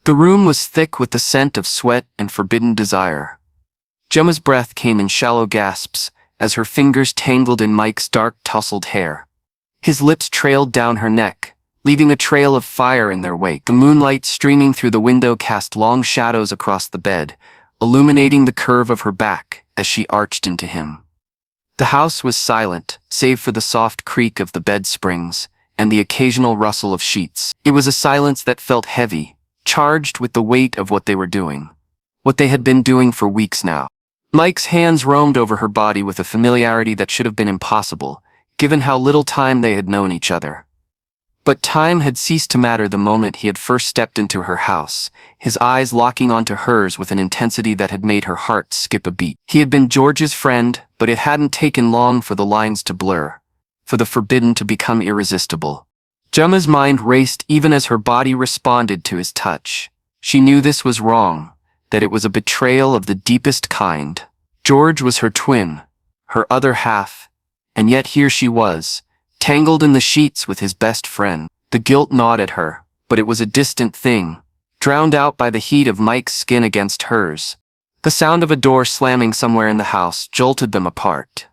The room was thick with the scent of sweat and forbidden desire. Jemma's breath came in shallow gasps as her fingers tangled in Mike's dark, tousled hair. His lips trailed down her neck, leaving a trail of fire in their wake. The moonlight streaming through the window cast long shadows across the bed, illuminating the curve of her back as she arched into him. The house was silent, save for the soft creak of the bed springs and the occasional rustle of sheets. It was a silence that felt heavy, charged with the weight of what they were doing. What they had been doing for weeks now. Mike's hands roamed over her body with a familiarity that should have been impossible, given how little time they had known each other. But time had ceased to matter the moment he had first stepped into her house, his eyes locking onto hers with an intensity that had made her heart skip a beat. He had been George's friend, but it hadn't taken long for the lines to blur, for the forbidden to become irresistible. Jemma's mind raced even as her body responded to his touch. She knew this was wrong, that it was a betrayal of the deepest kind. George was her twin, her other half, and yet here she was, tangled in the sheets with his best friend. The guilt gnawed at her, but it was a distant thing, drowned out by the heat of Mike's skin against hers. The sound of a door slamming somewhere in the house jolted them apart.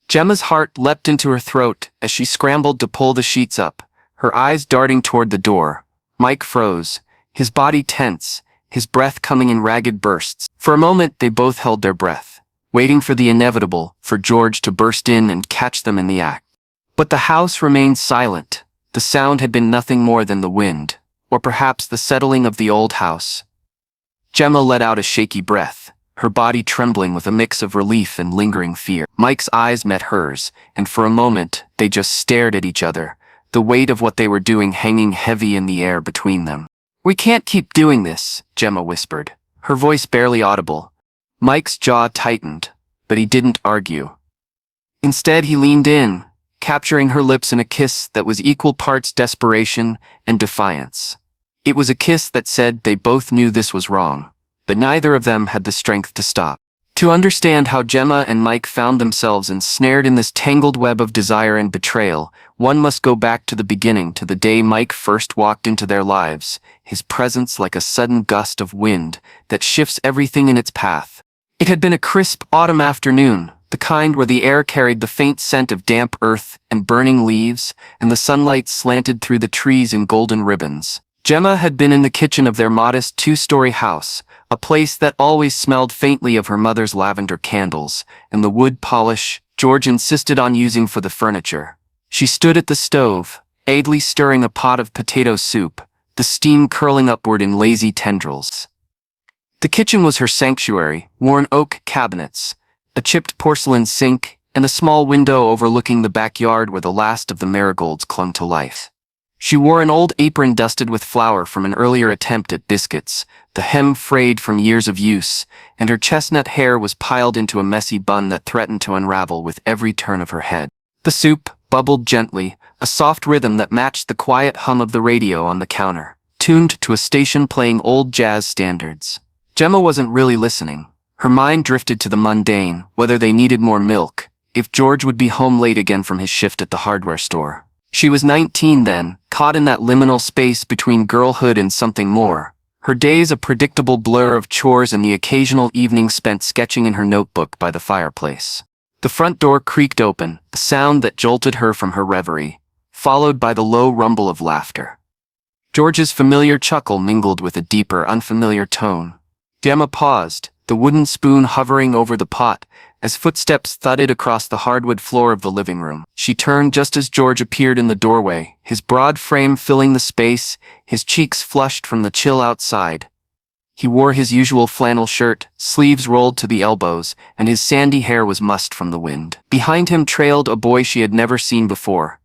Jemma's heart leapt into her throat as she scrambled to pull the sheets up, her eyes darting toward the door. Mike froze, his body tense, his breath coming in ragged bursts. For a moment they both held their breath, waiting for the inevitable, for George to burst in and catch them in the act. But the house remained silent. The sound had been nothing more than the wind, or perhaps the settling of the old house. Jemma let out a shaky breath, her body trembling with a mix of relief and lingering fear. Mike's eyes met hers, and for a moment they just stared at each other, the weight of what they were doing hanging heavy in the air between them. "We can't keep doing this," Jemma whispered, her voice barely audible. Mike's jaw tightened, but he didn't argue. Instead he leaned in, capturing her lips in a kiss that was equal parts desperation and defiance. It was a kiss that said they both knew this was wrong, but neither of them had the strength to stop. To understand how Jemma and Mike found themselves ensnared in this tangled web of desire and betrayal, one must go back to the beginning, to the day Mike first walked into their lives, his presence like a sudden gust of wind that shifts everything in its path. It had been a crisp autumn afternoon, the kind where the air carried the faint scent of damp earth and burning leaves, and the sunlight slanted through the trees in golden ribbons. Jemma had been in the kitchen of their modest two-story house, a place that always smelled faintly of her mother's lavender candles, and the wood polish George insisted on using for the furniture. She stood at the stove, idly stirring a pot of potato soup, the steam curling upward in lazy tendrils. The kitchen was her sanctuary, worn oak cabinets, a chipped porcelain sink, and a small window overlooking the backyard where the last of the marigolds clung to life. She wore an old apron dusted with flour from an earlier attempt at biscuits, the hem frayed from years of use, and her chestnut hair was piled into a messy bun that threatened to unravel with every turn of her head. The soup bubbled gently, a soft rhythm that matched the quiet hum of the radio on the counter, tuned to a station playing old jazz standards. Jemma wasn't really listening. Her mind drifted to the mundane, whether they needed more milk, if George would be home late again from his shift at the hardware store. She was 19 then, caught in that liminal space between girlhood and something more. Her days a predictable blur of chores and the occasional evening spent sketching in her notebook by the fireplace. The front door creaked open, a sound that jolted her from her reverie, followed by the low rumble of laughter. George's familiar chuckle mingled with a deeper, unfamiliar tone. Jemma paused, the wooden spoon hovering over the pot, as footsteps thudded across the hardwood floor of the living room. She turned just as George appeared in the doorway, his broad frame filling the space, his cheeks flushed from the chill outside. He wore his usual flannel shirt, sleeves rolled to the elbows, and his sandy hair was mussed from the wind. Behind him trailed a boy she had never seen before,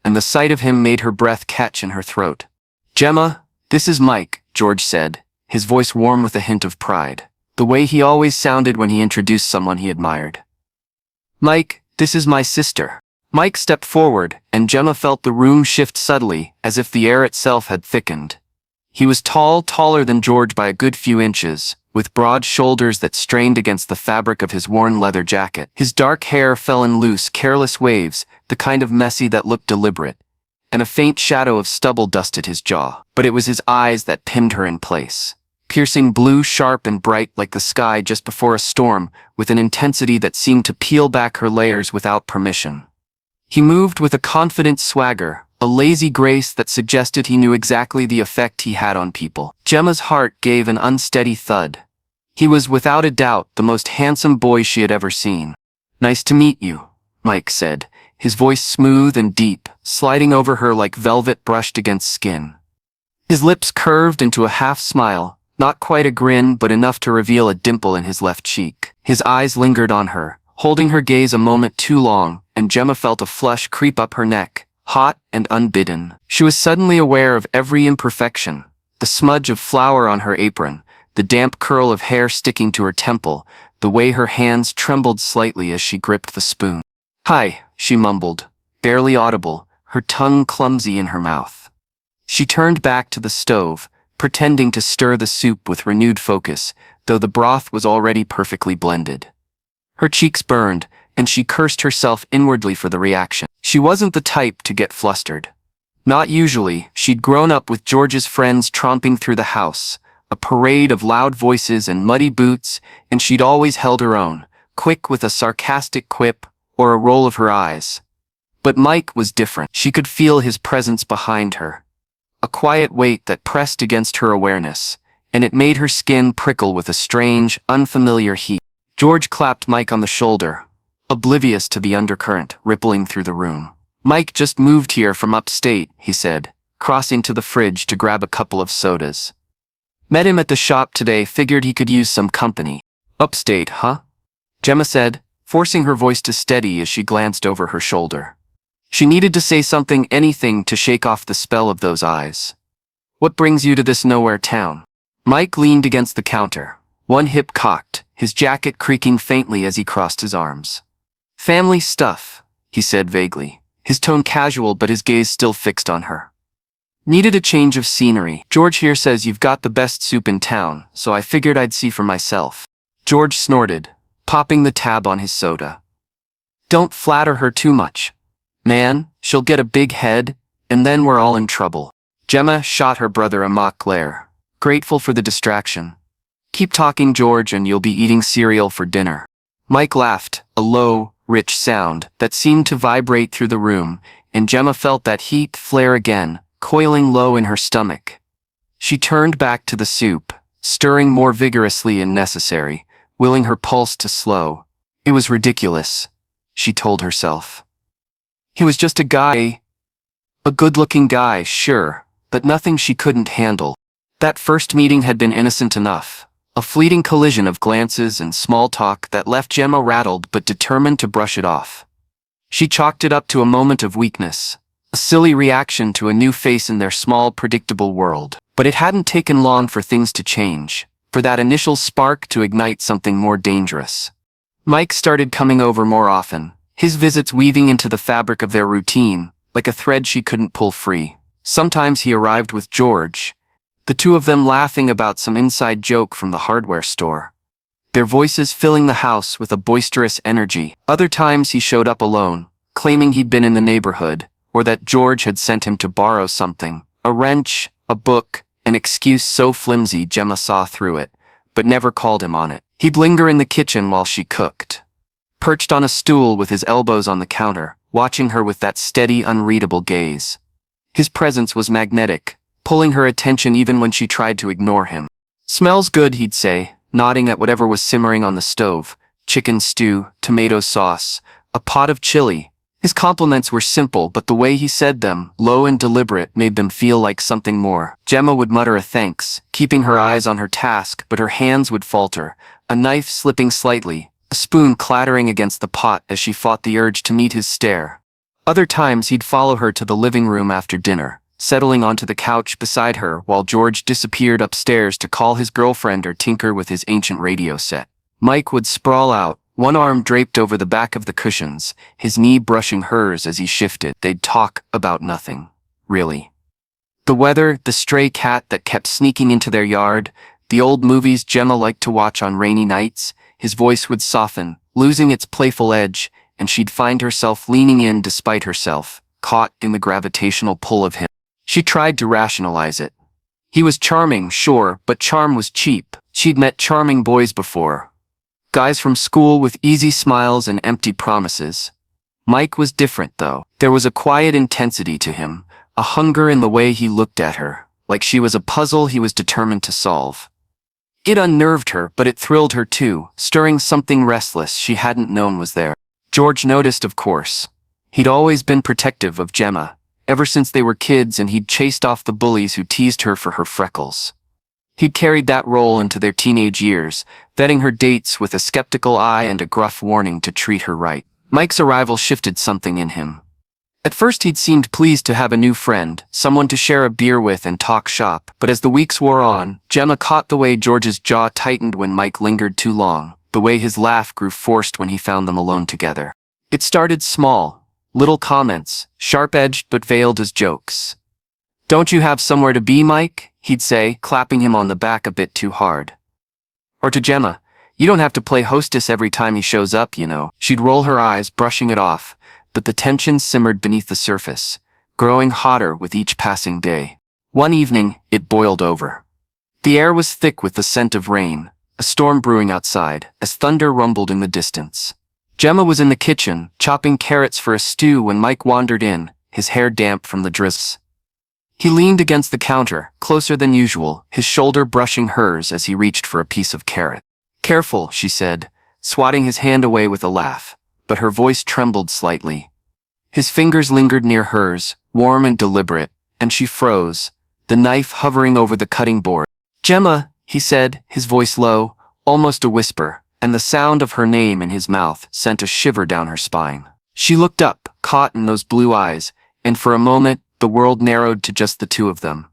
and the sight of him made her breath catch in her throat. "Jemma, this is Mike," George said, his voice warm with a hint of pride, the way he always sounded when he introduced someone he admired. "Mike, this is my sister." Mike stepped forward, and Jemma felt the room shift subtly, as if the air itself had thickened. He was tall, taller than George by a good few inches, with broad shoulders that strained against the fabric of his worn leather jacket. His dark hair fell in loose, careless waves, the kind of messy that looked deliberate, and a faint shadow of stubble dusted his jaw. But it was his eyes that pinned her in place. Piercing blue, sharp and bright like the sky just before a storm, with an intensity that seemed to peel back her layers without permission. He moved with a confident swagger, a lazy grace that suggested he knew exactly the effect he had on people. Gemma's heart gave an unsteady thud. He was without a doubt the most handsome boy she had ever seen. "Nice to meet you," Mike said, his voice smooth and deep, sliding over her like velvet brushed against skin. His lips curved into a half-smile, not quite a grin but enough to reveal a dimple in his left cheek. His eyes lingered on her, holding her gaze a moment too long, and Gemma felt a flush creep up her neck, hot and unbidden. She was suddenly aware of every imperfection: the smudge of flour on her apron, the damp curl of hair sticking to her temple, the way her hands trembled slightly as she gripped the spoon. "Hi," she mumbled, barely audible, her tongue clumsy in her mouth. She turned back to the stove, pretending to stir the soup with renewed focus, though the broth was already perfectly blended. Her cheeks burned, and she cursed herself inwardly for the reaction. She wasn't the type to get flustered. Not usually. She'd grown up with George's friends tromping through the house, a parade of loud voices and muddy boots, and she'd always held her own, quick with a sarcastic quip or a roll of her eyes. But Mike was different. She could feel his presence behind her, a quiet weight that pressed against her awareness, and it made her skin prickle with a strange, unfamiliar heat. George clapped Mike on the shoulder, oblivious to the undercurrent rippling through the room. "Mike just moved here from upstate," he said, crossing to the fridge to grab a couple of sodas. "Met him at the shop today, figured he could use some company." "Upstate, huh?" Gemma said, forcing her voice to steady as she glanced over her shoulder. She needed to say something, anything, to shake off the spell of those eyes. "What brings you to this nowhere town?" Mike leaned against the counter, one hip cocked, his jacket creaking faintly as he crossed his arms. "Family stuff," he said vaguely, his tone casual but his gaze still fixed on her. "Needed a change of scenery. George here says you've got the best soup in town, so I figured I'd see for myself." George snorted, popping the tab on his soda. "Don't flatter her too much. Man, she'll get a big head, and then we're all in trouble." Gemma shot her brother a mock glare, grateful for the distraction. "Keep talking, George, and you'll be eating cereal for dinner." Mike laughed, a low, rich sound that seemed to vibrate through the room, and Gemma felt that heat flare again, coiling low in her stomach. She turned back to the soup, stirring more vigorously and necessary, willing her pulse to slow. It was ridiculous, she told herself. He was just a guy. A good-looking guy, sure, but nothing she couldn't handle. That first meeting had been innocent enough. A fleeting collision of glances and small talk that left Gemma rattled but determined to brush it off. She chalked it up to a moment of weakness, a silly reaction to a new face in their small, predictable world. But it hadn't taken long for things to change, for that initial spark to ignite something more dangerous. Mike started coming over more often, his visits weaving into the fabric of their routine, like a thread she couldn't pull free. Sometimes he arrived with George, the two of them laughing about some inside joke from the hardware store, their voices filling the house with a boisterous energy. Other times he showed up alone, claiming he'd been in the neighborhood, or that George had sent him to borrow something, a wrench, a book, an excuse so flimsy Gemma saw through it, but never called him on it. He'd linger in the kitchen while she cooked, perched on a stool with his elbows on the counter, watching her with that steady, unreadable gaze. His presence was magnetic, pulling her attention even when she tried to ignore him. "Smells good," he'd say, nodding at whatever was simmering on the stove: chicken stew, tomato sauce, a pot of chili. His compliments were simple, but the way he said them, low and deliberate, made them feel like something more. Gemma would mutter a thanks, keeping her eyes on her task, but her hands would falter, a knife slipping slightly, a spoon clattering against the pot as she fought the urge to meet his stare. Other times he'd follow her to the living room after dinner, settling onto the couch beside her while George disappeared upstairs to call his girlfriend or tinker with his ancient radio set. Mike would sprawl out, one arm draped over the back of the cushions, his knee brushing hers as he shifted. They'd talk about nothing, really. The weather, the stray cat that kept sneaking into their yard, the old movies Gemma liked to watch on rainy nights. His voice would soften, losing its playful edge, and she'd find herself leaning in despite herself, caught in the gravitational pull of him. She tried to rationalize it. He was charming, sure, but charm was cheap. She'd met charming boys before. Guys from school with easy smiles and empty promises. Mike was different, though. There was a quiet intensity to him, a hunger in the way he looked at her, like she was a puzzle he was determined to solve. It unnerved her, but it thrilled her too, stirring something restless she hadn't known was there. George noticed, of course. He'd always been protective of Jemma, ever since they were kids, and he'd chased off the bullies who teased her for her freckles. He'd carried that role into their teenage years, vetting her dates with a skeptical eye and a gruff warning to treat her right. Mike's arrival shifted something in him. At first he'd seemed pleased to have a new friend, someone to share a beer with and talk shop, but as the weeks wore on, Jemma caught the way George's jaw tightened when Mike lingered too long, the way his laugh grew forced when he found them alone together. It started small, little comments, sharp-edged but veiled as jokes. "Don't you have somewhere to be, Mike?" he'd say, clapping him on the back a bit too hard. Or to Jemma, "You don't have to play hostess every time he shows up, you know." She'd roll her eyes, brushing it off, but the tension simmered beneath the surface, growing hotter with each passing day. One evening, it boiled over. The air was thick with the scent of rain, a storm brewing outside, as thunder rumbled in the distance. Jemma was in the kitchen, chopping carrots for a stew when Mike wandered in, his hair damp from the drizzle. He leaned against the counter, closer than usual, his shoulder brushing hers as he reached for a piece of carrot. "Careful," she said, swatting his hand away with a laugh, but her voice trembled slightly. His fingers lingered near hers, warm and deliberate, and she froze, the knife hovering over the cutting board. "Jemma," he said, his voice low, almost a whisper, and the sound of her name in his mouth sent a shiver down her spine. She looked up, caught in those blue eyes, and for a moment, the world narrowed to just the two of them.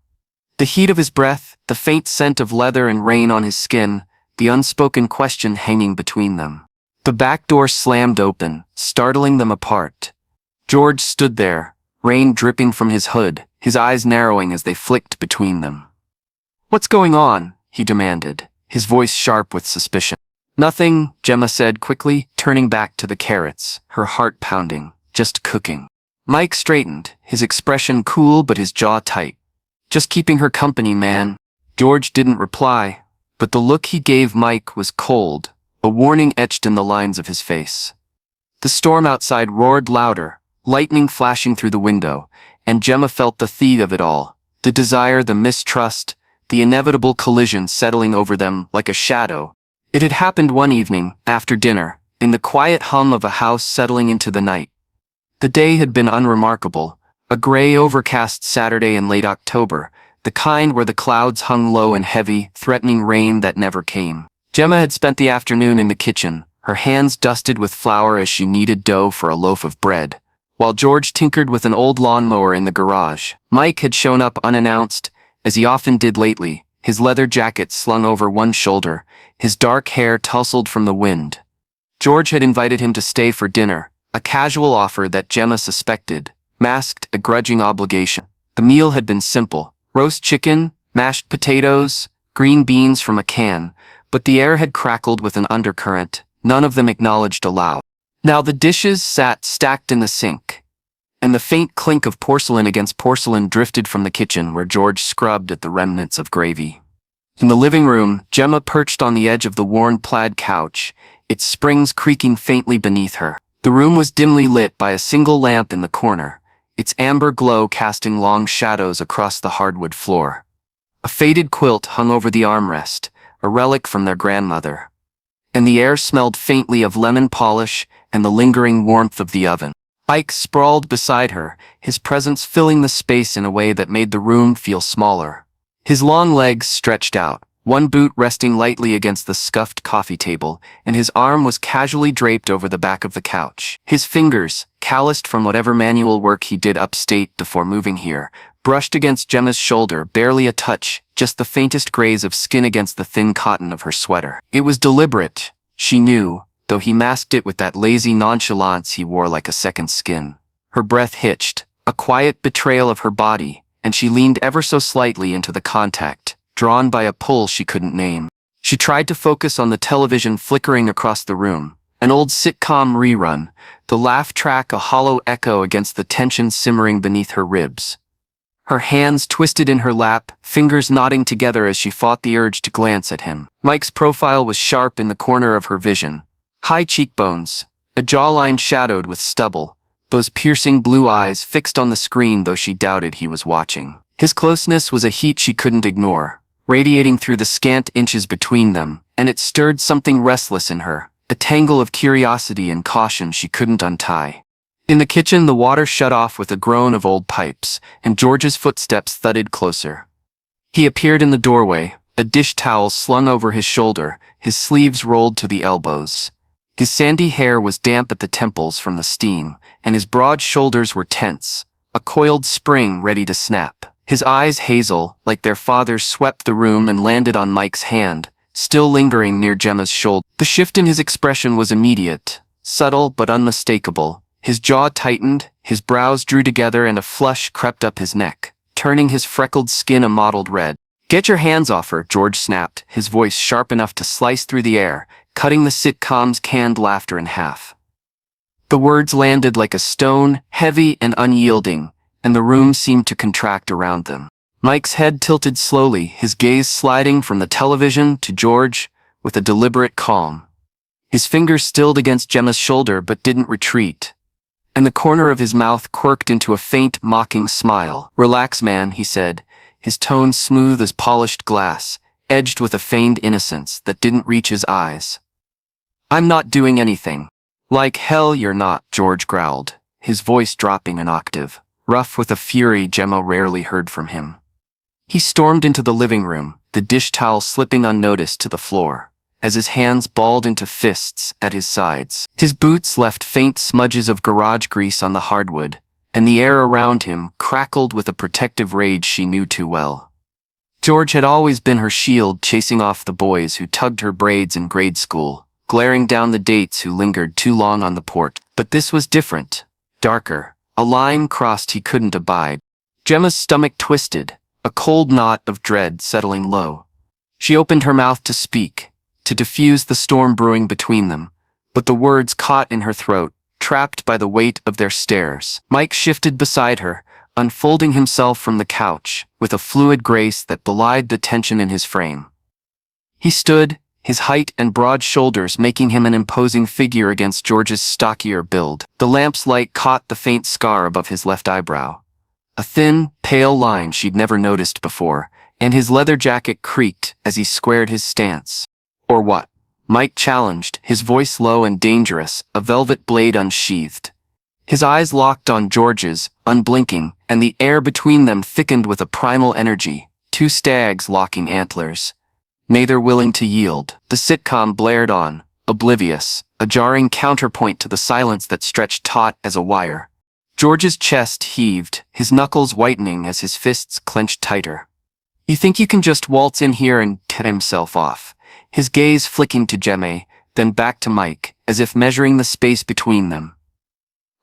The heat of his breath, the faint scent of leather and rain on his skin, the unspoken question hanging between them. The back door slammed open, startling them apart. George stood there, rain dripping from his hood, his eyes narrowing as they flicked between them. "What's going on?" he demanded, his voice sharp with suspicion. "Nothing," Jemma said quickly, turning back to the carrots, her heart pounding, "just cooking." Mike straightened, his expression cool but his jaw tight. "Just keeping her company, man." George didn't reply, but the look he gave Mike was cold, a warning etched in the lines of his face. The storm outside roared louder, lightning flashing through the window, and Jemma felt the threat of it all, the desire, the mistrust, the inevitable collision settling over them like a shadow. It had happened one evening, after dinner, in the quiet hum of a house settling into the night. The day had been unremarkable, a gray overcast Saturday in late October, the kind where the clouds hung low and heavy, threatening rain that never came. Jemma had spent the afternoon in the kitchen, her hands dusted with flour as she kneaded dough for a loaf of bread, while George tinkered with an old lawnmower in the garage. Mike had shown up unannounced, as he often did lately, his leather jacket slung over one shoulder, his dark hair tousled from the wind. George had invited him to stay for dinner, a casual offer that Jemma suspected, masked a grudging obligation. The meal had been simple, roast chicken, mashed potatoes, green beans from a can, but the air had crackled with an undercurrent, none of them acknowledged aloud. Now the dishes sat stacked in the sink, and the faint clink of porcelain against porcelain drifted from the kitchen where George scrubbed at the remnants of gravy. In the living room, Jemma perched on the edge of the worn plaid couch, its springs creaking faintly beneath her. The room was dimly lit by a single lamp in the corner, its amber glow casting long shadows across the hardwood floor. A faded quilt hung over the armrest, a relic from their grandmother. And the air smelled faintly of lemon polish and the lingering warmth of the oven. Ike sprawled beside her, his presence filling the space in a way that made the room feel smaller. His long legs stretched out, one boot resting lightly against the scuffed coffee table, and his arm was casually draped over the back of the couch. His fingers, calloused from whatever manual work he did upstate before moving here, brushed against Jemma's shoulder, barely a touch, just the faintest graze of skin against the thin cotton of her sweater. It was deliberate, she knew, though he masked it with that lazy nonchalance he wore like a second skin. Her breath hitched, a quiet betrayal of her body, and she leaned ever so slightly into the contact, drawn by a pull she couldn't name. She tried to focus on the television flickering across the room, An old sitcom rerun, the laugh track a hollow echo against the tension simmering beneath her ribs. Her hands twisted in her lap, fingers knotting together as she fought the urge to glance at him. Mike's profile was sharp in the corner of her vision. High cheekbones, a jawline shadowed with stubble, those piercing blue eyes fixed on the screen though she doubted he was watching. His closeness was a heat she couldn't ignore, radiating through the scant inches between them, and it stirred something restless in her, a tangle of curiosity and caution she couldn't untie. In the kitchen, the water shut off with a groan of old pipes, and George's footsteps thudded closer. He appeared in the doorway, a dish towel slung over his shoulder, his sleeves rolled to the elbows. His sandy hair was damp at the temples from the steam, and his broad shoulders were tense, a coiled spring ready to snap. His eyes, hazel, like their father's, swept the room and landed on Mike's hand, still lingering near Jemma's shoulder. The shift in his expression was immediate, subtle but unmistakable. His jaw tightened, his brows drew together, and a flush crept up his neck, turning his freckled skin a mottled red. "Get your hands off her," George snapped, his voice sharp enough to slice through the air, cutting the sitcom's canned laughter in half. The words landed like a stone, heavy and unyielding, and the room seemed to contract around them. Mike's head tilted slowly, his gaze sliding from the television to George with a deliberate calm. His fingers stilled against Jemma's shoulder but didn't retreat, and the corner of his mouth quirked into a faint, mocking smile. "Relax, man," he said, his tone smooth as polished glass, edged with a feigned innocence that didn't reach his eyes. "I'm not doing anything." "Like hell you're not," George growled, his voice dropping an octave, rough with a fury Jemma rarely heard from him. He stormed into the living room, the dish towel slipping unnoticed to the floor, as his hands balled into fists at his sides. His boots left faint smudges of garage grease on the hardwood, and the air around him crackled with a protective rage she knew too well. George had always been her shield, chasing off the boys who tugged her braids in grade school, glaring down the dates who lingered too long on the porch. But this was different, darker, a line crossed he couldn't abide. Jemma's stomach twisted, a cold knot of dread settling low. She opened her mouth to speak, to diffuse the storm brewing between them, but the words caught in her throat, trapped by the weight of their stares. Mike shifted beside her, unfolding himself from the couch, with a fluid grace that belied the tension in his frame. He stood, his height and broad shoulders making him an imposing figure against George's stockier build. The lamp's light caught the faint scar above his left eyebrow, a thin, pale line she'd never noticed before, and his leather jacket creaked as he squared his stance. "Or what?" Mike challenged, his voice low and dangerous, a velvet blade unsheathed. His eyes locked on George's, unblinking, and the air between them thickened with a primal energy, two stags locking antlers, neither willing to yield. The sitcom blared on, oblivious, a jarring counterpoint to the silence that stretched taut as a wire. George's chest heaved, his knuckles whitening as his fists clenched tighter. "You think you can just waltz in here and get himself off?" His gaze flicking to Jemma, then back to Mike, as if measuring the space between them.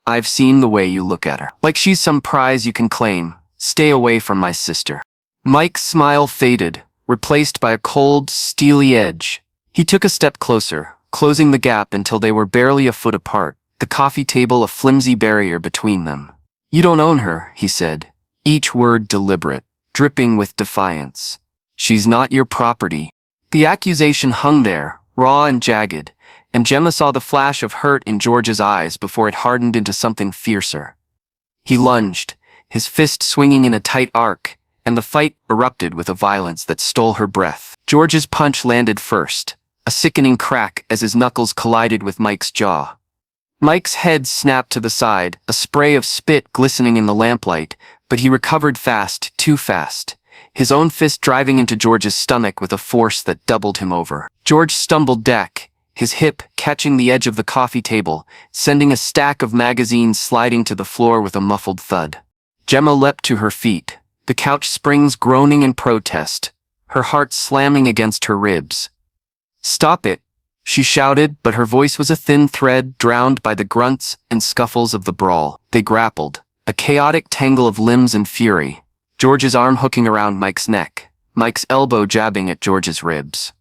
"I've seen the way you look at her. Like she's some prize you can claim. Stay away from my sister." Mike's smile faded, replaced by a cold, steely edge. He took a step closer, closing the gap until they were barely a foot apart, the coffee table a flimsy barrier between them. "You don't own her," he said, each word deliberate, dripping with defiance. "She's not your property." The accusation hung there, raw and jagged, and Jemma saw the flash of hurt in George's eyes before it hardened into something fiercer. He lunged, his fist swinging in a tight arc, and the fight erupted with a violence that stole her breath. George's punch landed first, a sickening crack as his knuckles collided with Mike's jaw. Mike's head snapped to the side, a spray of spit glistening in the lamplight, but he recovered fast, too fast, his own fist driving into George's stomach with a force that doubled him over. George stumbled back, his hip catching the edge of the coffee table, sending a stack of magazines sliding to the floor with a muffled thud. Jemma leapt to her feet, the couch springs groaning in protest, her heart slamming against her ribs. "Stop it," she shouted, but her voice was a thin thread drowned by the grunts and scuffles of the brawl. They grappled, a chaotic tangle of limbs and fury, George's arm hooking around Mike's neck, Mike's elbow jabbing at George's ribs.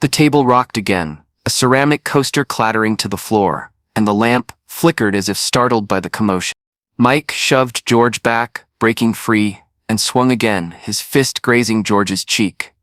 The table rocked again, a ceramic coaster clattering to the floor, and the lamp flickered as if startled by the commotion. Mike shoved George back, breaking free, and swung again, his fist grazing George's cheek.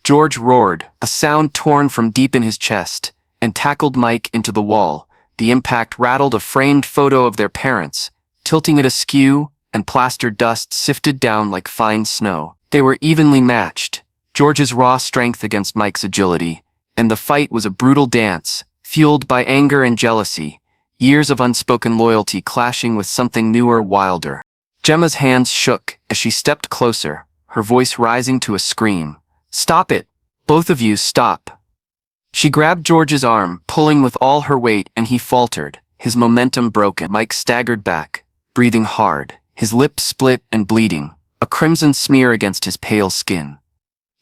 George roared, a sound torn from deep in his chest, and tackled Mike into the wall. The impact rattled a framed photo of their parents, tilting it askew, and plaster dust sifted down like fine snow. They were evenly matched, George's raw strength against Mike's agility, and the fight was a brutal dance, fueled by anger and jealousy, years of unspoken loyalty clashing with something newer, wilder. Gemma's hands shook as she stepped closer, her voice rising to a scream. "Stop it! Both of you, stop!" She grabbed George's arm, pulling with all her weight, and he faltered, his momentum broken. Mike staggered back, breathing hard, his lips split and bleeding, a crimson smear against his pale skin.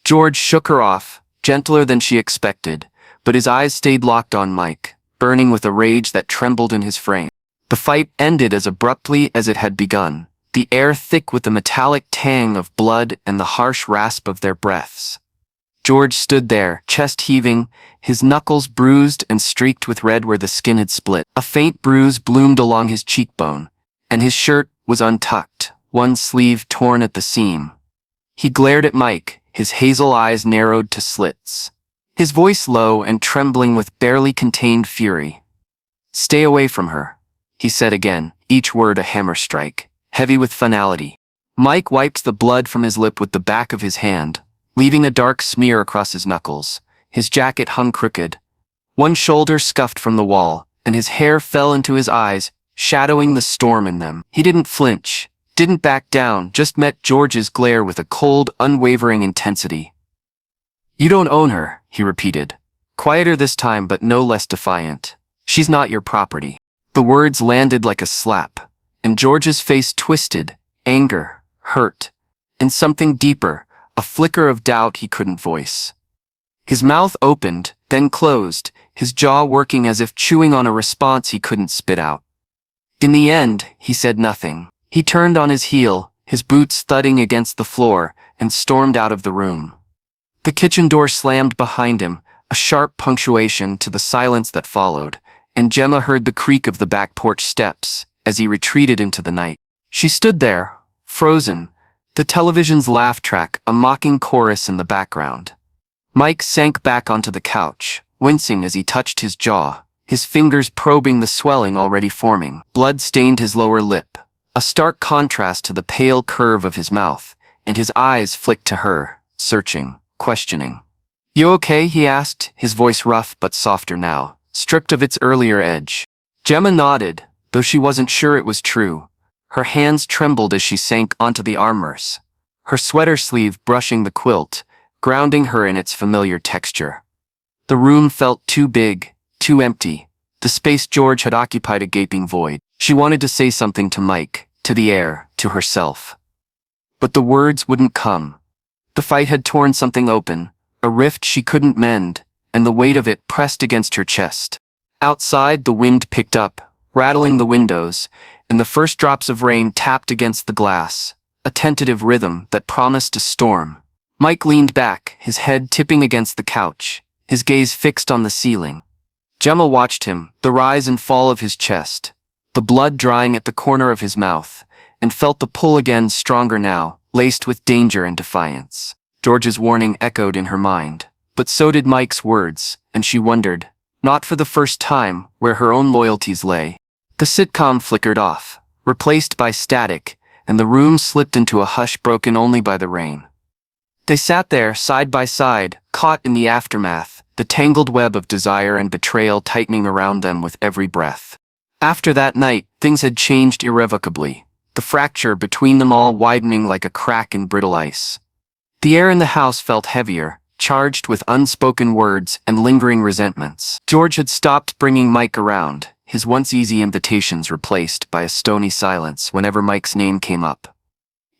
George shook her off, gentler than she expected, but his eyes stayed locked on Mike, burning with a rage that trembled in his frame. The fight ended as abruptly as it had begun, the air thick with the metallic tang of blood and the harsh rasp of their breaths. George stood there, chest heaving, his knuckles bruised and streaked with red where the skin had split. A faint bruise bloomed along his cheekbone, and his shirt was untucked, one sleeve torn at the seam. He glared at Mike, his hazel eyes narrowed to slits, his voice low and trembling with barely contained fury. "Stay away from her," he said again, each word a hammer strike, heavy with finality. Mike wiped the blood from his lip with the back of his hand, leaving a dark smear across his knuckles. His jacket hung crooked, one shoulder scuffed from the wall, and his hair fell into his eyes, shadowing the storm in them. He didn't flinch, didn't back down, just met George's glare with a cold, unwavering intensity. "You don't own her," he repeated, quieter this time but no less defiant. "She's not your property." The words landed like a slap, and George's face twisted, anger, hurt, and something deeper, a flicker of doubt he couldn't voice. His mouth opened, then closed, his jaw working as if chewing on a response he couldn't spit out. In the end, he said nothing. He turned on his heel, his boots thudding against the floor, and stormed out of the room. The kitchen door slammed behind him, a sharp punctuation to the silence that followed, and Gemma heard the creak of the back porch steps as he retreated into the night. She stood there, frozen, the television's laugh track a mocking chorus in the background. Mike sank back onto the couch, wincing as he touched his jaw, his fingers probing the swelling already forming. Blood stained his lower lip, a stark contrast to the pale curve of his mouth, and his eyes flicked to her, searching, questioning. "You okay?" he asked, his voice rough but softer now, stripped of its earlier edge. Gemma nodded, though she wasn't sure it was true. Her hands trembled as she sank onto the armrests, her sweater sleeve brushing the quilt, grounding her in its familiar texture. The room felt too big, too empty, the space George had occupied a gaping void. She wanted to say something to Mike, to the air, to herself. But the words wouldn't come. The fight had torn something open, a rift she couldn't mend, and the weight of it pressed against her chest. Outside, the wind picked up, rattling the windows, and the first drops of rain tapped against the glass, a tentative rhythm that promised a storm. Mike leaned back, his head tipping against the couch, his gaze fixed on the ceiling. Gemma watched him, the rise and fall of his chest, the blood drying at the corner of his mouth, and felt the pull again stronger now, laced with danger and defiance. George's warning echoed in her mind, but so did Mike's words, and she wondered, not for the first time, where her own loyalties lay. The sitcom flickered off, replaced by static, and the room slipped into a hush broken only by the rain. They sat there, side by side, caught in the aftermath, the tangled web of desire and betrayal tightening around them with every breath. After that night, things had changed irrevocably, the fracture between them all widening like a crack in brittle ice. The air in the house felt heavier, charged with unspoken words and lingering resentments. George had stopped bringing Mike around, his once easy invitations replaced by a stony silence whenever Mike's name came up.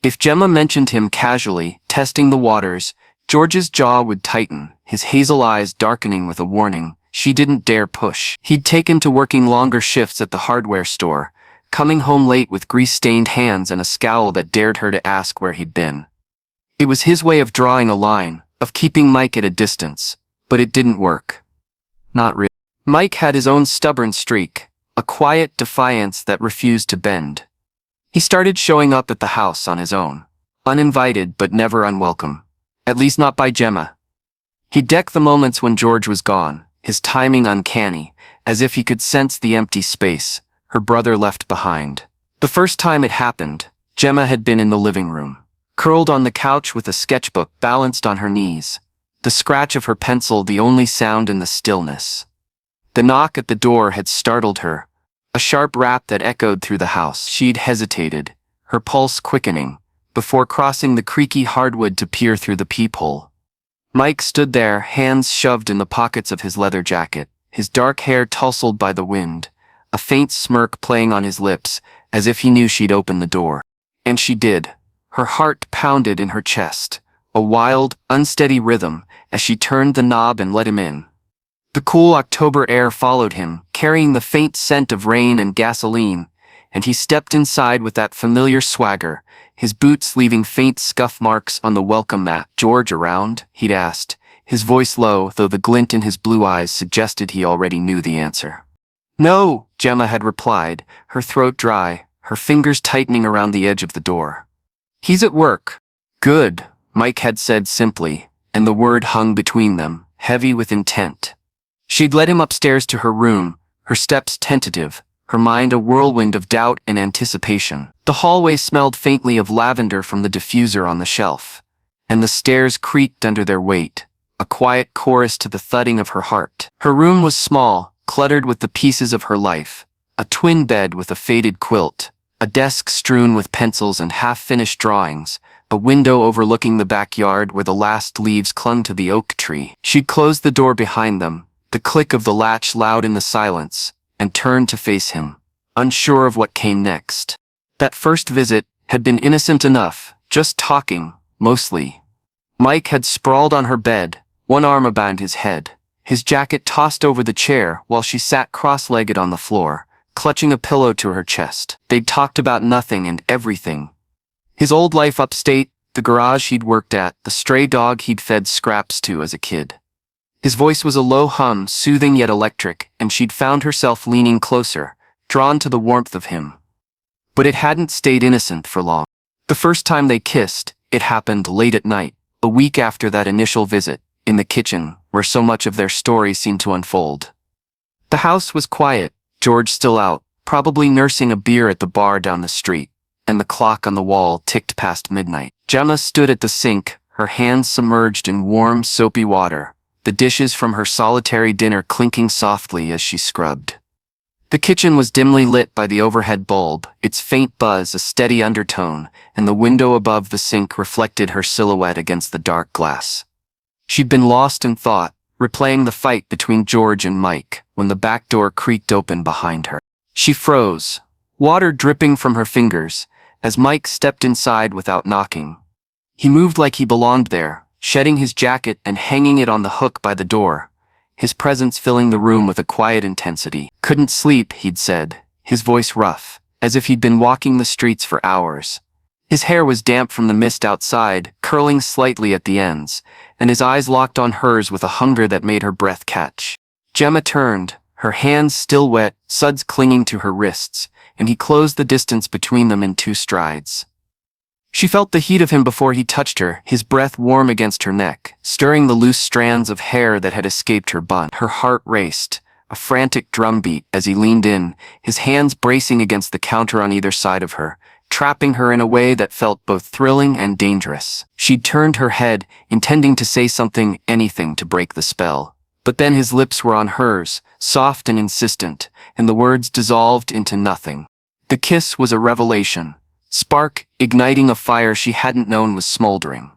If Gemma mentioned him casually, testing the waters, George's jaw would tighten, his hazel eyes darkening with a warning she didn't dare push. He'd taken to working longer shifts at the hardware store, coming home late with grease-stained hands and a scowl that dared her to ask where he'd been. It was his way of drawing a line, of keeping Mike at a distance, but it didn't work. Not really. Mike had his own stubborn streak, a quiet defiance that refused to bend. He started showing up at the house on his own, uninvited but never unwelcome. At least not by Jemma. He'd deck the moments when George was gone, his timing uncanny, as if he could sense the empty space her brother left behind. The first time it happened, Jemma had been in the living room, curled on the couch with a sketchbook balanced on her knees, the scratch of her pencil the only sound in the stillness. The knock at the door had startled her, a sharp rap that echoed through the house. She'd hesitated, her pulse quickening, before crossing the creaky hardwood to peer through the peephole. Mike stood there, hands shoved in the pockets of his leather jacket, his dark hair tousled by the wind, a faint smirk playing on his lips, as if he knew she'd open the door. And she did. Her heart pounded in her chest, a wild, unsteady rhythm, as she turned the knob and let him in. The cool October air followed him, carrying the faint scent of rain and gasoline, and he stepped inside with that familiar swagger, his boots leaving faint scuff marks on the welcome mat. "George around?" he'd asked, his voice low, though the glint in his blue eyes suggested he already knew the answer. "No," Jemma had replied, her throat dry, her fingers tightening around the edge of the door. "He's at work." "Good," Mike had said simply, and the word hung between them, heavy with intent. She'd led him upstairs to her room, her steps tentative, her mind a whirlwind of doubt and anticipation. The hallway smelled faintly of lavender from the diffuser on the shelf, and the stairs creaked under their weight, a quiet chorus to the thudding of her heart. Her room was small, cluttered with the pieces of her life, a twin bed with a faded quilt, a desk strewn with pencils and half-finished drawings, a window overlooking the backyard where the last leaves clung to the oak tree. She'd closed the door behind them, the click of the latch loud in the silence, and turned to face him, unsure of what came next. That first visit had been innocent enough, just talking, mostly. Mike had sprawled on her bed, one arm about his head, his jacket tossed over the chair while she sat cross-legged on the floor, clutching a pillow to her chest. They'd talked about nothing and everything. His old life upstate, the garage he'd worked at, the stray dog he'd fed scraps to as a kid. His voice was a low hum, soothing yet electric, and she'd found herself leaning closer, drawn to the warmth of him. But it hadn't stayed innocent for long. The first time they kissed, it happened late at night, a week after that initial visit, in the kitchen, where so much of their story seemed to unfold. The house was quiet, George still out, probably nursing a beer at the bar down the street, and the clock on the wall ticked past midnight. Jemma stood at the sink, her hands submerged in warm, soapy water, the dishes from her solitary dinner clinking softly as she scrubbed. The kitchen was dimly lit by the overhead bulb, its faint buzz a steady undertone, and the window above the sink reflected her silhouette against the dark glass. She'd been lost in thought, replaying the fight between George and Mike, when the back door creaked open behind her. She froze, water dripping from her fingers, as Mike stepped inside without knocking. He moved like he belonged there, shedding his jacket and hanging it on the hook by the door, his presence filling the room with a quiet intensity. "Couldn't sleep," he'd said, his voice rough, as if he'd been walking the streets for hours. His hair was damp from the mist outside, curling slightly at the ends, and his eyes locked on hers with a hunger that made her breath catch. Jemma turned, her hands still wet, suds clinging to her wrists, and he closed the distance between them in 2 strides. She felt the heat of him before he touched her, his breath warm against her neck, stirring the loose strands of hair that had escaped her bun. Her heart raced, a frantic drumbeat as he leaned in, his hands bracing against the counter on either side of her, trapping her in a way that felt both thrilling and dangerous. She'd turned her head, intending to say something, anything to break the spell. But then his lips were on hers, soft and insistent, and the words dissolved into nothing. The kiss was a revelation. Spark, igniting a fire she hadn't known was smoldering.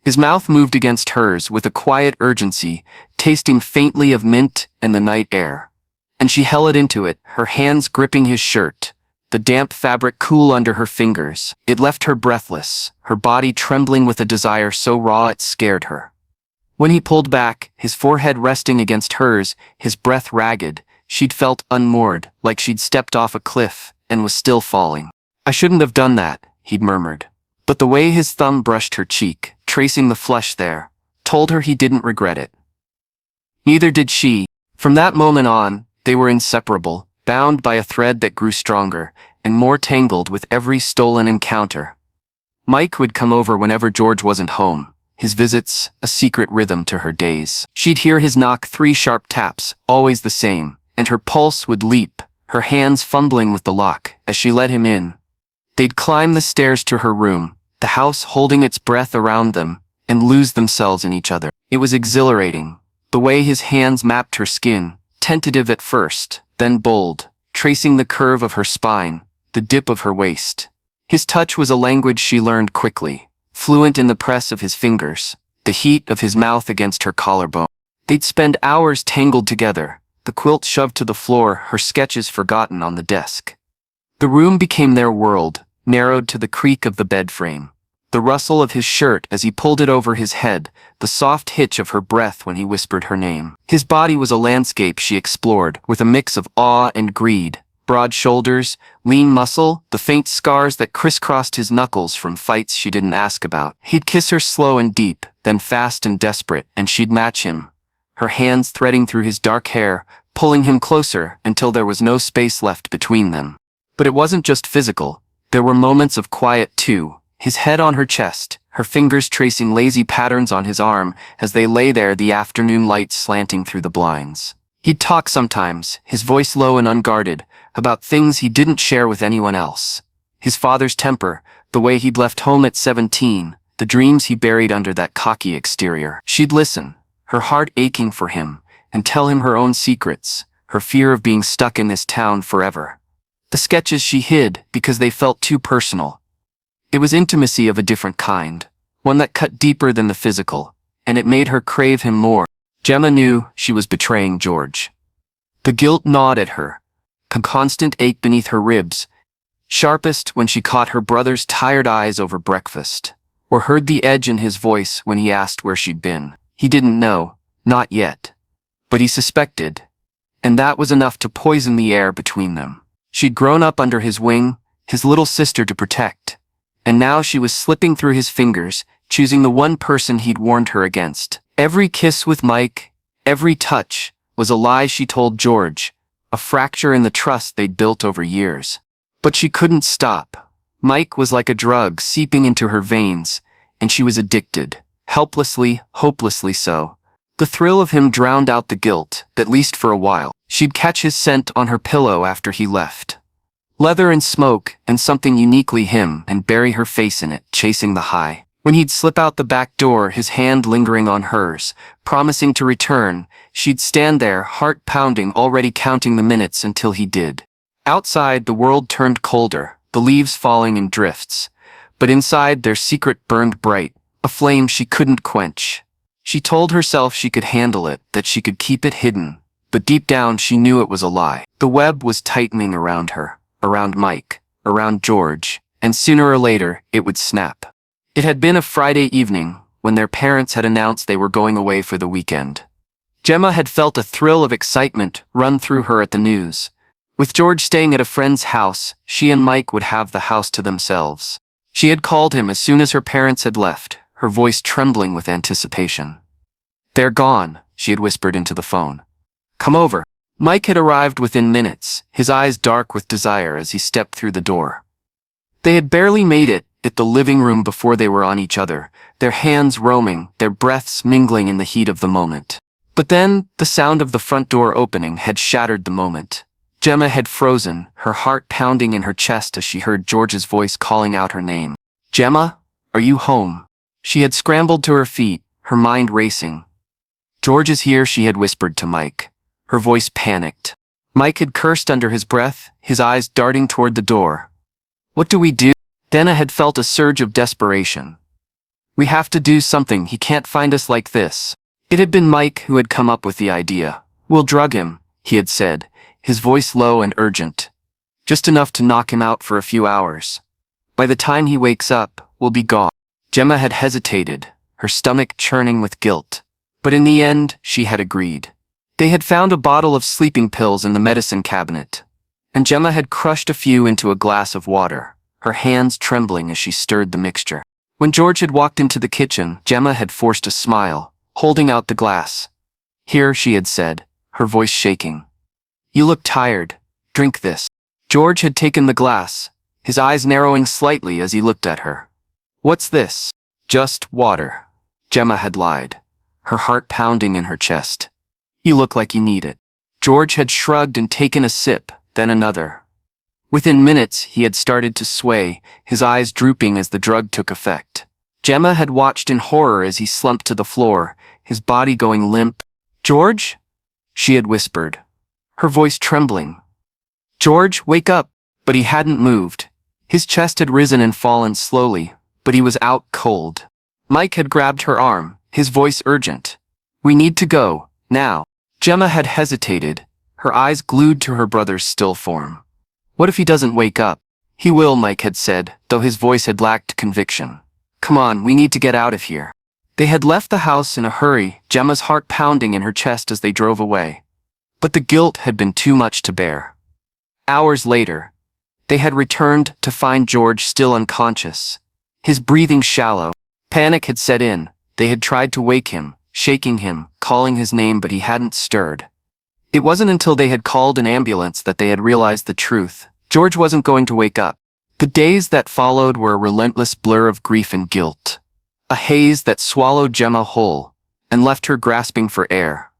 His mouth moved against hers with a quiet urgency, tasting faintly of mint and the night air. And she held into it, her hands gripping his shirt, the damp fabric cool under her fingers. It left her breathless, her body trembling with a desire so raw it scared her. When he pulled back, his forehead resting against hers, his breath ragged, she'd felt unmoored, like she'd stepped off a cliff and was still falling. "I shouldn't have done that," he'd murmured. But the way his thumb brushed her cheek, tracing the flush there, told her he didn't regret it. Neither did she. From that moment on, they were inseparable, bound by a thread that grew stronger and more tangled with every stolen encounter. Mike would come over whenever George wasn't home, his visits a secret rhythm to her days. She'd hear his knock 3 sharp taps, always the same, and her pulse would leap, her hands fumbling with the lock as she let him in. They'd climb the stairs to her room, the house holding its breath around them, and lose themselves in each other. It was exhilarating, the way his hands mapped her skin, tentative at first, then bold, tracing the curve of her spine, the dip of her waist. His touch was a language she learned quickly, fluent in the press of his fingers, the heat of his mouth against her collarbone. They'd spend hours tangled together, the quilt shoved to the floor, her sketches forgotten on the desk. The room became their world, narrowed to the creak of the bed frame, the rustle of his shirt as he pulled it over his head, the soft hitch of her breath when he whispered her name. His body was a landscape she explored, with a mix of awe and greed. Broad shoulders, lean muscle, the faint scars that crisscrossed his knuckles from fights she didn't ask about. He'd kiss her slow and deep, then fast and desperate, and she'd match him, her hands threading through his dark hair, pulling him closer until there was no space left between them. But it wasn't just physical. There were moments of quiet too, his head on her chest, her fingers tracing lazy patterns on his arm as they lay there, the afternoon light slanting through the blinds. He'd talk sometimes, his voice low and unguarded, about things he didn't share with anyone else. His father's temper, the way he'd left home at 17, the dreams he buried under that cocky exterior. She'd listen, her heart aching for him, and tell him her own secrets, her fear of being stuck in this town forever. The sketches she hid because they felt too personal. It was intimacy of a different kind, one that cut deeper than the physical, and it made her crave him more. Jemma knew she was betraying George. The guilt gnawed at her, a constant ache beneath her ribs, sharpest when she caught her brother's tired eyes over breakfast, or heard the edge in his voice when he asked where she'd been. He didn't know, not yet, but he suspected, and that was enough to poison the air between them. She'd grown up under his wing, his little sister to protect, and now she was slipping through his fingers, choosing the one person he'd warned her against. Every kiss with Mike, every touch, was a lie she told George, a fracture in the trust they'd built over years. But she couldn't stop. Mike was like a drug seeping into her veins, and she was addicted, helplessly, hopelessly so. The thrill of him drowned out the guilt, at least for a while. She'd catch his scent on her pillow after he left. Leather and smoke, and something uniquely him, and bury her face in it, chasing the high. When he'd slip out the back door, his hand lingering on hers, promising to return, she'd stand there, heart pounding, already counting the minutes until he did. Outside, the world turned colder, the leaves falling in drifts. But inside, their secret burned bright, a flame she couldn't quench. She told herself she could handle it, that she could keep it hidden. But deep down, she knew it was a lie. The web was tightening around her, around Mike, around George, and sooner or later, it would snap. It had been a Friday evening, when their parents had announced they were going away for the weekend. Jemma had felt a thrill of excitement run through her at the news. With George staying at a friend's house, she and Mike would have the house to themselves. She had called him as soon as her parents had left, her voice trembling with anticipation. "They're gone," she had whispered into the phone. "Come over." Mike had arrived within minutes, his eyes dark with desire as he stepped through the door. They had barely made it at the living room before they were on each other, their hands roaming, their breaths mingling in the heat of the moment. But then, the sound of the front door opening had shattered the moment. Jemma had frozen, her heart pounding in her chest as she heard George's voice calling out her name. "Jemma, are you home?" She had scrambled to her feet, her mind racing. "George is here," she had whispered to Mike. Her voice panicked. Mike had cursed under his breath, his eyes darting toward the door. "What do we do?" Dana had felt a surge of desperation. "We have to do something, he can't find us like this." It had been Mike who had come up with the idea. "We'll drug him," he had said, his voice low and urgent. "Just enough to knock him out for a few hours. By the time he wakes up, we'll be gone." Jemma had hesitated, her stomach churning with guilt. But in the end, she had agreed. They had found a bottle of sleeping pills in the medicine cabinet, and Jemma had crushed a few into a glass of water, her hands trembling as she stirred the mixture. When George had walked into the kitchen, Jemma had forced a smile, holding out the glass. "Here," she had said, her voice shaking. "You look tired. Drink this." George had taken the glass, his eyes narrowing slightly as he looked at her. "What's this?" "Just water." Jemma had lied, her heart pounding in her chest. "You look like you need it." George had shrugged and taken a sip, then another. Within minutes, he had started to sway, his eyes drooping as the drug took effect. Jemma had watched in horror as he slumped to the floor, his body going limp. "George?" she had whispered, her voice trembling. "George, wake up!" But he hadn't moved. His chest had risen and fallen slowly, but he was out cold. Mike had grabbed her arm, his voice urgent. "We need to go, now." Jemma had hesitated, her eyes glued to her brother's still form. "What if he doesn't wake up?" "He will," Mike had said, though his voice had lacked conviction. "Come on, we need to get out of here." They had left the house in a hurry, Gemma's heart pounding in her chest as they drove away. But the guilt had been too much to bear. Hours later, they had returned to find George still unconscious, his breathing shallow. Panic had set in. They had tried to wake him, shaking him, calling his name, but he hadn't stirred. It wasn't until they had called an ambulance that they had realized the truth. George wasn't going to wake up. The days that followed were a relentless blur of grief and guilt, a haze that swallowed Jemma whole and left her grasping for air.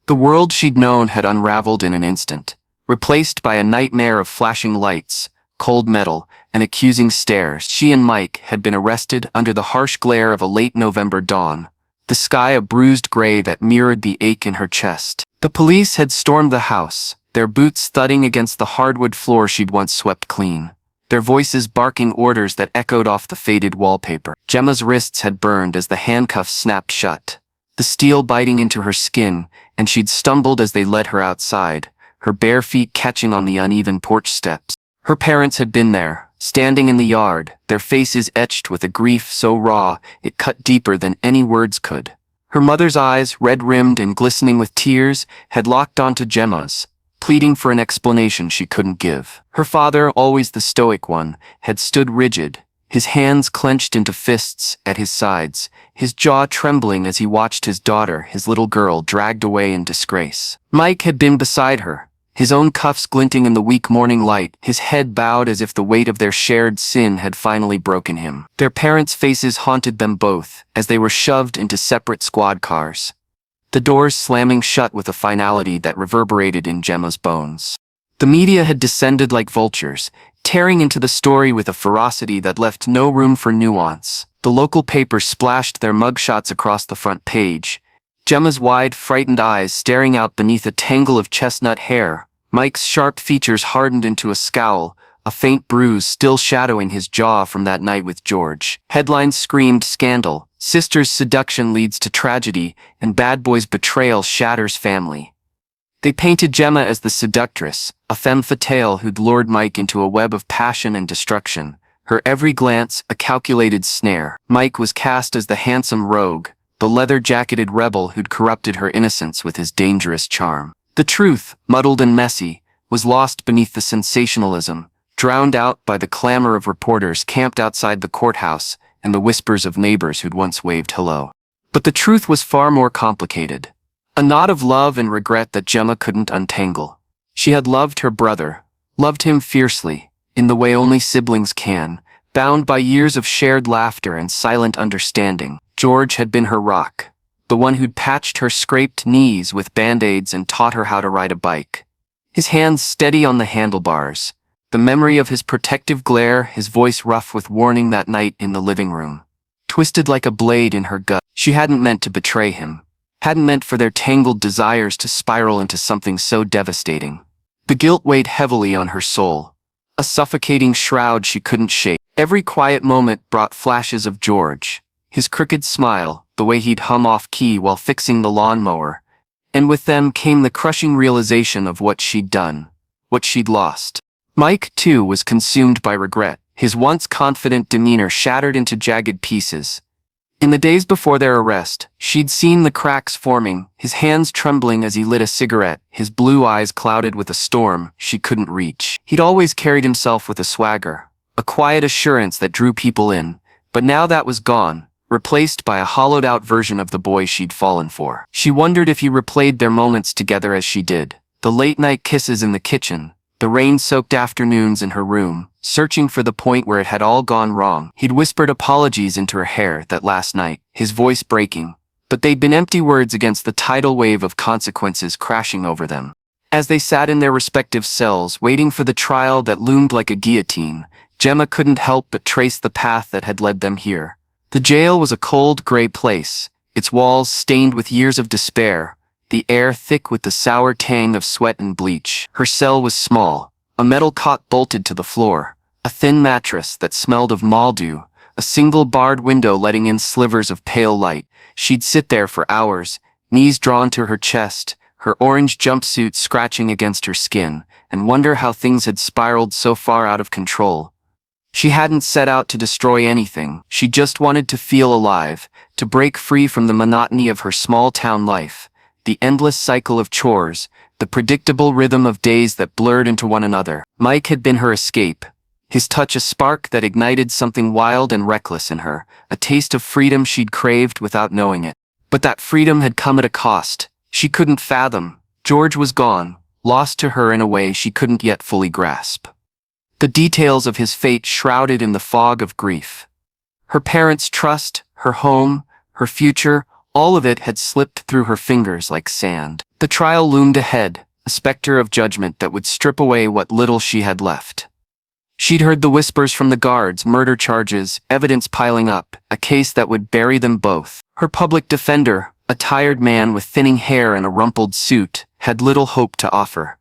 The world she'd known had unraveled in an instant, replaced by a nightmare of flashing lights, cold metal, and accusing stares. She and Mike had been arrested under the harsh glare of a late November dawn, the sky a bruised gray that mirrored the ache in her chest. The police had stormed the house, their boots thudding against the hardwood floor she'd once swept clean, their voices barking orders that echoed off the faded wallpaper. Gemma's wrists had burned as the handcuffs snapped shut, the steel biting into her skin, and she'd stumbled as they led her outside, her bare feet catching on the uneven porch steps. Her parents had been there, standing in the yard, their faces etched with a grief so raw it cut deeper than any words could. Her mother's eyes, red-rimmed and glistening with tears, had locked onto Gemma's, pleading for an explanation she couldn't give. Her father, always the stoic one, had stood rigid, his hands clenched into fists at his sides, his jaw trembling as he watched his daughter, his little girl, dragged away in disgrace. Mike had been beside her, his own cuffs glinting in the weak morning light, his head bowed as if the weight of their shared sin had finally broken him. Their parents' faces haunted them both as they were shoved into separate squad cars, the doors slamming shut with a finality that reverberated in Gemma's bones. The media had descended like vultures, tearing into the story with a ferocity that left no room for nuance. The local papers splashed their mugshots across the front page, Gemma's wide, frightened eyes staring out beneath a tangle of chestnut hair, Mike's sharp features hardened into a scowl, a faint bruise still shadowing his jaw from that night with George. Headlines screamed scandal, sister's seduction leads to tragedy, and bad boy's betrayal shatters family. They painted Jemma as the seductress, a femme fatale who'd lured Mike into a web of passion and destruction, her every glance a calculated snare. Mike was cast as the handsome rogue, the leather-jacketed rebel who'd corrupted her innocence with his dangerous charm. The truth, muddled and messy, was lost beneath the sensationalism, drowned out by the clamor of reporters camped outside the courthouse and the whispers of neighbors who'd once waved hello. But the truth was far more complicated. A knot of love and regret that Jemma couldn't untangle. She had loved her brother, loved him fiercely, in the way only siblings can, bound by years of shared laughter and silent understanding. George had been her rock, the one who'd patched her scraped knees with band-aids and taught her how to ride a bike. His hands steady on the handlebars, the memory of his protective glare, his voice rough with warning that night in the living room, twisted like a blade in her gut. She hadn't meant to betray him, hadn't meant for their tangled desires to spiral into something so devastating. The guilt weighed heavily on her soul, a suffocating shroud she couldn't shake. Every quiet moment brought flashes of George, his crooked smile, the way he'd hum off-key while fixing the lawnmower, and with them came the crushing realization of what she'd done, what she'd lost. Mike, too, was consumed by regret, his once confident demeanor shattered into jagged pieces. In the days before their arrest, she'd seen the cracks forming, his hands trembling as he lit a cigarette, his blue eyes clouded with a storm she couldn't reach. He'd always carried himself with a swagger, a quiet assurance that drew people in, but now that was gone. replaced by a hollowed-out version of the boy she'd fallen for. She wondered if he replayed their moments together as she did. The late-night kisses in the kitchen, the rain-soaked afternoons in her room, searching for the point where it had all gone wrong. He'd whispered apologies into her hair that last night, his voice breaking, but they'd been empty words against the tidal wave of consequences crashing over them. As they sat in their respective cells, waiting for the trial that loomed like a guillotine, Jemma couldn't help but trace the path that had led them here. The jail was a cold, gray place, its walls stained with years of despair, the air thick with the sour tang of sweat and bleach. Her cell was small, a metal cot bolted to the floor, a thin mattress that smelled of mildew, a single barred window letting in slivers of pale light. She'd sit there for hours, knees drawn to her chest, her orange jumpsuit scratching against her skin, and wonder how things had spiraled so far out of control. She hadn't set out to destroy anything. She just wanted to feel alive, to break free from the monotony of her small-town life, the endless cycle of chores, the predictable rhythm of days that blurred into one another. Mike had been her escape, his touch a spark that ignited something wild and reckless in her, a taste of freedom she'd craved without knowing it. But that freedom had come at a cost she couldn't fathom. George was gone, lost to her in a way she couldn't yet fully grasp. The details of his fate shrouded in the fog of grief. Her parents' trust, her home, her future, all of it had slipped through her fingers like sand. The trial loomed ahead, a specter of judgment that would strip away what little she had left. She'd heard the whispers from the guards, murder charges, evidence piling up, a case that would bury them both. Her public defender, a tired man with thinning hair and a rumpled suit, had little hope to offer.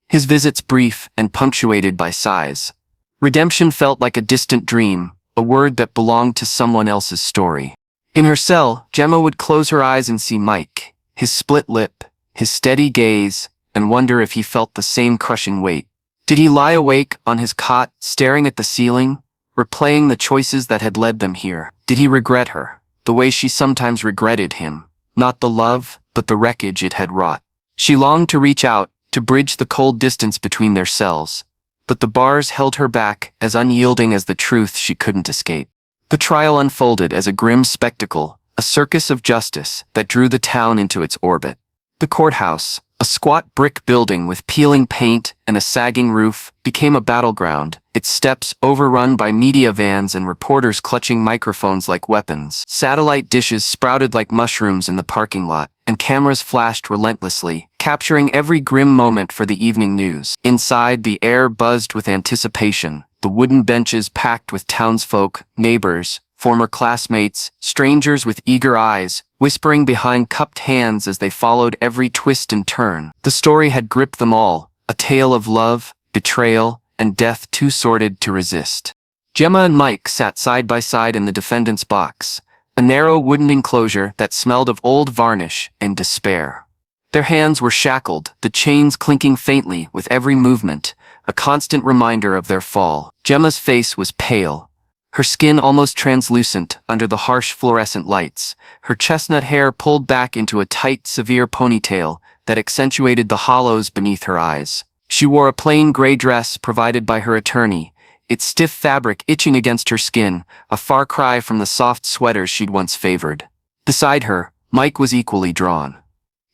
His visits brief and punctuated by sighs. Redemption felt like a distant dream, a word that belonged to someone else's story. In her cell, Jemma would close her eyes and see Mike, his split lip, his steady gaze, and wonder if he felt the same crushing weight. Did he lie awake on his cot, staring at the ceiling, replaying the choices that had led them here? Did he regret her, the way she sometimes regretted him? Not the love, but the wreckage it had wrought. She longed to reach out, to bridge the cold distance between their cells, but the bars held her back, as unyielding as the truth she couldn't escape. The trial unfolded as a grim spectacle, a circus of justice that drew the town into its orbit. The courthouse, a squat brick building with peeling paint and a sagging roof, became a battleground, its steps overrun by media vans and reporters clutching microphones like weapons. Satellite dishes sprouted like mushrooms in the parking lot, and cameras flashed relentlessly, capturing every grim moment for the evening news. Inside, the air buzzed with anticipation, the wooden benches packed with townsfolk, neighbors, former classmates, strangers with eager eyes, whispering behind cupped hands as they followed every twist and turn. The story had gripped them all, a tale of love, betrayal, and death too sordid to resist. Jemma and Mike sat side by side in the defendant's box, a narrow wooden enclosure that smelled of old varnish and despair. Their hands were shackled, the chains clinking faintly with every movement, a constant reminder of their fall. Jemma's face was pale, her skin almost translucent under the harsh fluorescent lights, her chestnut hair pulled back into a tight, severe ponytail that accentuated the hollows beneath her eyes. She wore a plain gray dress provided by her attorney, its stiff fabric itching against her skin, a far cry from the soft sweaters she'd once favored. Beside her, Mike was equally drawn.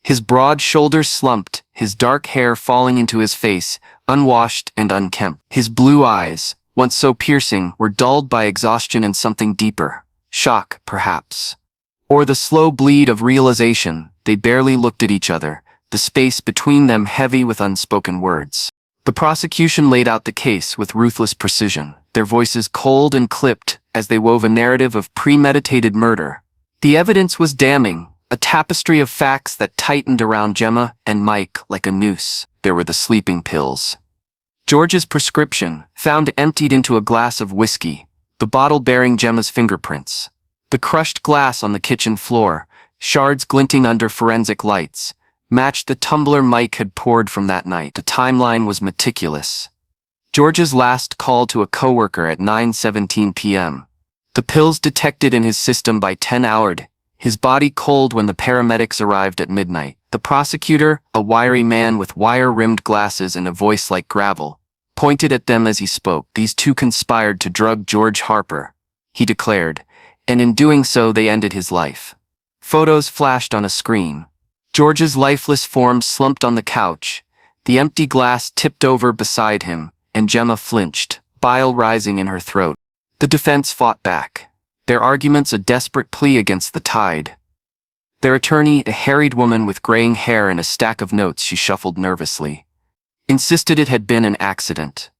His broad shoulders slumped, his dark hair falling into his face, unwashed and unkempt. His blue eyes, once so piercing, were dulled by exhaustion and something deeper. Shock, perhaps. Or the slow bleed of realization. They barely looked at each other, the space between them heavy with unspoken words. The prosecution laid out the case with ruthless precision, their voices cold and clipped as they wove a narrative of premeditated murder. The evidence was damning, a tapestry of facts that tightened around Jemma and Mike like a noose. There were the sleeping pills. George's prescription, found emptied into a glass of whiskey, the bottle bearing Jemma's fingerprints. The crushed glass on the kitchen floor, shards glinting under forensic lights, matched the tumbler Mike had poured from that night. The timeline was meticulous. George's last call to a coworker at 9:17 p.m. The pills detected in his system by 10-houred, his body cold when the paramedics arrived at midnight. The prosecutor, a wiry man with wire-rimmed glasses and a voice like gravel, pointed at them as he spoke. These two conspired to drug George Harper, he declared, and in doing so they ended his life. Photos flashed on a screen. George's lifeless form slumped on the couch, the empty glass tipped over beside him, and Jemma flinched, bile rising in her throat. The defense fought back, their arguments a desperate plea against the tide. Their attorney, a harried woman with graying hair and a stack of notes she shuffled nervously, insisted it had been an accident.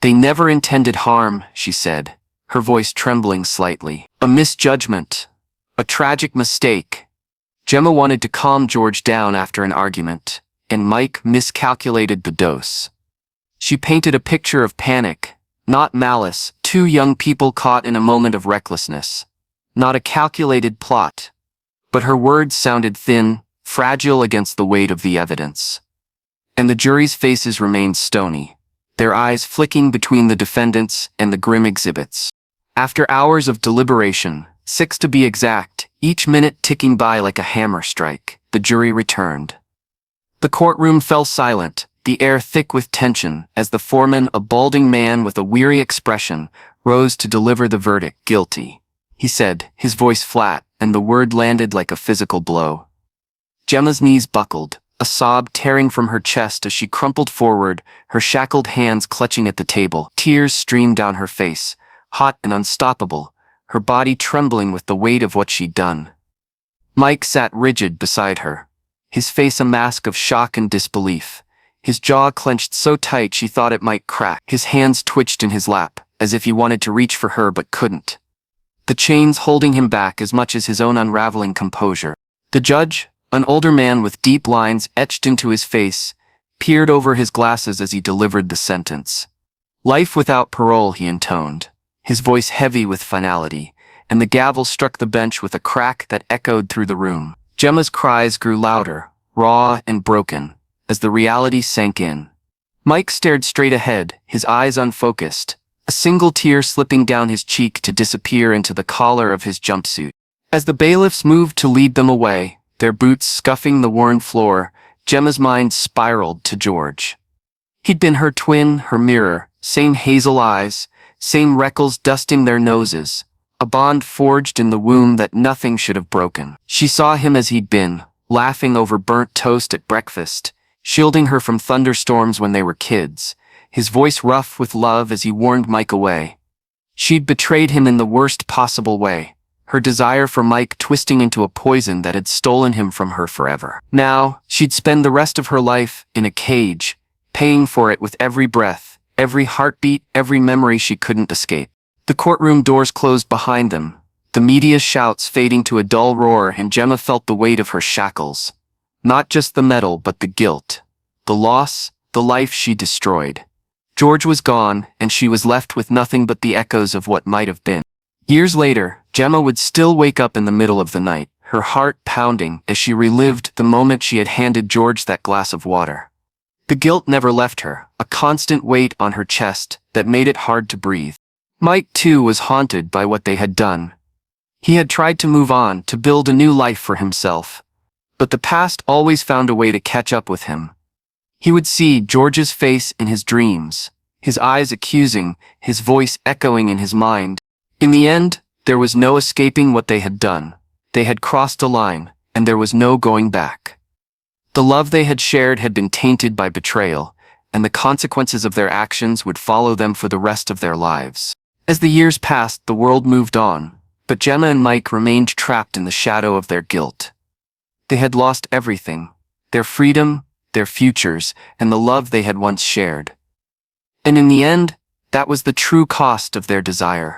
They never intended harm, she said, her voice trembling slightly. A misjudgment. A tragic mistake. Jemma wanted to calm George down after an argument, and Mike miscalculated the dose. She painted a picture of panic, not malice, two young people caught in a moment of recklessness. Not a calculated plot. But her words sounded thin, fragile against the weight of the evidence. And the jury's faces remained stony, their eyes flicking between the defendants and the grim exhibits. After hours of deliberation, 6 to be exact, each minute ticking by like a hammer strike, the jury returned. The courtroom fell silent, the air thick with tension, as the foreman, a balding man with a weary expression, rose to deliver the verdict. Guilty, he said, his voice flat, and the word landed like a physical blow. Gemma's knees buckled, a sob tearing from her chest as she crumpled forward, her shackled hands clutching at the table. Tears streamed down her face, hot and unstoppable, her body trembling with the weight of what she'd done. Mike sat rigid beside her, his face a mask of shock and disbelief, his jaw clenched so tight she thought it might crack. His hands twitched in his lap, as if he wanted to reach for her but couldn't. The chains holding him back as much as his own unraveling composure. The judge, an older man with deep lines etched into his face, peered over his glasses as he delivered the sentence. Life without parole, he intoned, his voice heavy with finality, and the gavel struck the bench with a crack that echoed through the room. Gemma's cries grew louder, raw and broken, as the reality sank in. Mike stared straight ahead, his eyes unfocused, a single tear slipping down his cheek to disappear into the collar of his jumpsuit. As the bailiffs moved to lead them away, their boots scuffing the worn floor, Gemma's mind spiraled to George. He'd been her twin, her mirror, same hazel eyes, same freckles dusting their noses, a bond forged in the womb that nothing should have broken. She saw him as he'd been, laughing over burnt toast at breakfast, shielding her from thunderstorms when they were kids, his voice rough with love as he warned Mike away. She'd betrayed him in the worst possible way, her desire for Mike twisting into a poison that had stolen him from her forever. Now, she'd spend the rest of her life in a cage, paying for it with every breath, every heartbeat, every memory she couldn't escape. The courtroom doors closed behind them, the media's shouts fading to a dull roar, and Jemma felt the weight of her shackles. Not just the metal but the guilt, the loss, the life she destroyed. George was gone, and she was left with nothing but the echoes of what might have been. Years later, Jemma would still wake up in the middle of the night, her heart pounding as she relived the moment she had handed George that glass of water. The guilt never left her, a constant weight on her chest that made it hard to breathe. Mike, too, was haunted by what they had done. He had tried to move on, to build a new life for himself. But the past always found a way to catch up with him. He would see George's face in his dreams, his eyes accusing, his voice echoing in his mind. In the end, there was no escaping what they had done. They had crossed a line, and there was no going back. The love they had shared had been tainted by betrayal, and the consequences of their actions would follow them for the rest of their lives. As the years passed, the world moved on, but Jemma and Mike remained trapped in the shadow of their guilt. They had lost everything, their freedom, their futures, and the love they had once shared. And in the end, that was the true cost of their desire.